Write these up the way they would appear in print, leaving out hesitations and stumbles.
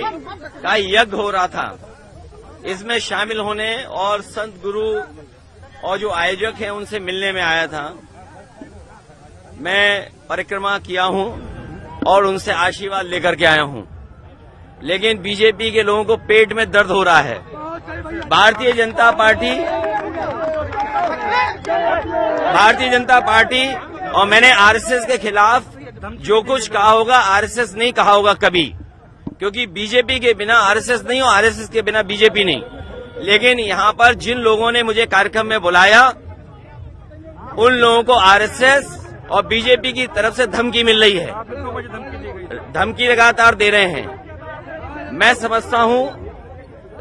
का यज्ञ हो रहा था, इसमें शामिल होने और संत गुरु और जो आयोजक हैं उनसे मिलने में आया था। मैं परिक्रमा किया हूं और उनसे आशीर्वाद लेकर के आया हूं, लेकिन बीजेपी के लोगों को पेट में दर्द हो रहा है। भारतीय जनता पार्टी और मैंने आरएसएस के खिलाफ जो कुछ कहा होगा आरएसएस नहीं कहा होगा कभी, क्योंकि बीजेपी के बिना आरएसएस नहीं और आरएसएस के बिना बीजेपी नहीं। लेकिन यहां पर जिन लोगों ने मुझे कार्यक्रम में बुलाया उन लोगों को आरएसएस और बीजेपी की तरफ से धमकी मिल रही है, धमकी लगातार दे रहे हैं। मैं समझता हूं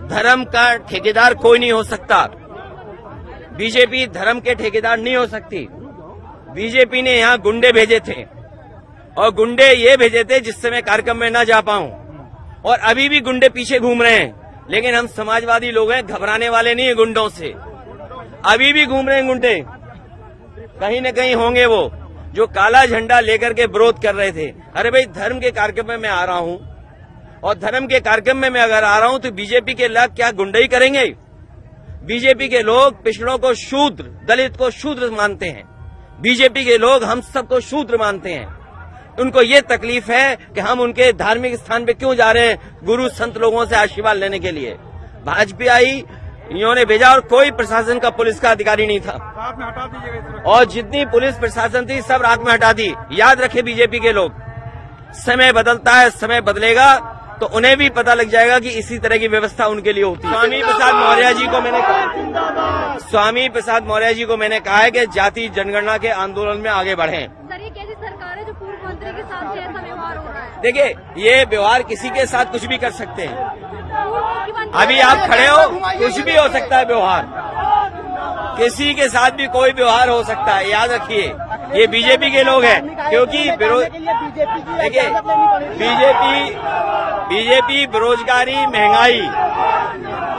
धर्म का ठेकेदार कोई नहीं हो सकता, बीजेपी धर्म के ठेकेदार नहीं हो सकती। बीजेपी ने यहां गुंडे भेजे थे और गुंडे ये भेजे थे जिससे मैं कार्यक्रम में न जा पाऊं, और अभी भी गुंडे पीछे घूम रहे हैं। लेकिन हम समाजवादी लोग हैं, घबराने वाले नहीं है गुंडों से। अभी भी घूम रहे हैं गुंडे, कहीं न कहीं होंगे वो जो काला झंडा लेकर के विरोध कर रहे थे। अरे भाई, धर्म के कार्यक्रम में मैं आ रहा हूं और धर्म के कार्यक्रम में मैं अगर आ रहा हूं तो बीजेपी के लोग क्या गुंडई करेंगे? बीजेपी के लोग पिछड़ों को शूद्र, दलित को शूद्र मानते हैं। बीजेपी के लोग हम सबको शूद्र मानते हैं। उनको ये तकलीफ है कि हम उनके धार्मिक स्थान पे क्यों जा रहे हैं गुरु संत लोगों से आशीर्वाद लेने के लिए। भाजपा आई, इन्होंने भेजा और कोई प्रशासन का पुलिस का अधिकारी नहीं था, और जितनी पुलिस प्रशासन थी सब रात में हटा दी। याद रखे बीजेपी के लोग, समय बदलता है, समय बदलेगा तो उन्हें भी पता लग जाएगा कि इसी तरह की व्यवस्था उनके लिए होती है। स्वामी प्रसाद मौर्य जी को मैंने कहा है कि जाति जनगणना के आंदोलन में आगे बढ़ें। सर, ये कैसी सरकार है जो पूर्व मंत्री के साथ ऐसा व्यवहार हो रहा है? देखिए, ये व्यवहार किसी के साथ कुछ भी कर सकते हैं। अभी आप खड़े हो, कुछ भी हो सकता है व्यवहार, किसी के साथ भी कोई व्यवहार हो सकता है। याद रखिए, ये बीजेपी के लोग हैं, क्योंकि देखिए बीजेपी बेरोजगारी, महंगाई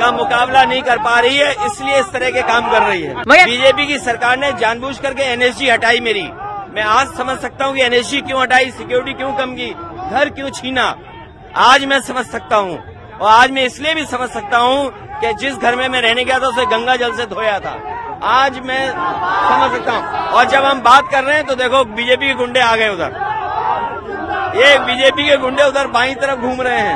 का मुकाबला नहीं कर पा रही है, इसलिए इस तरह के काम कर रही है। बीजेपी की सरकार ने जानबूझ करके एनएसजी हटाई मेरी। मैं आज समझ सकता हूँ कि एनएसजी क्यों हटाई, सिक्योरिटी क्यों कम की, घर क्यों छीना, आज मैं समझ सकता हूँ। और आज मैं इसलिए भी समझ सकता हूँ कि जिस घर में मैं रहने गया था उसे गंगा जल से धोया था, आज मैं समझ सकता हूँ। और जब हम बात कर रहे हैं तो देखो बीजेपी के गुंडे आ गए उधर, ये बीजेपी के गुंडे उधर बाईं तरफ घूम रहे हैं।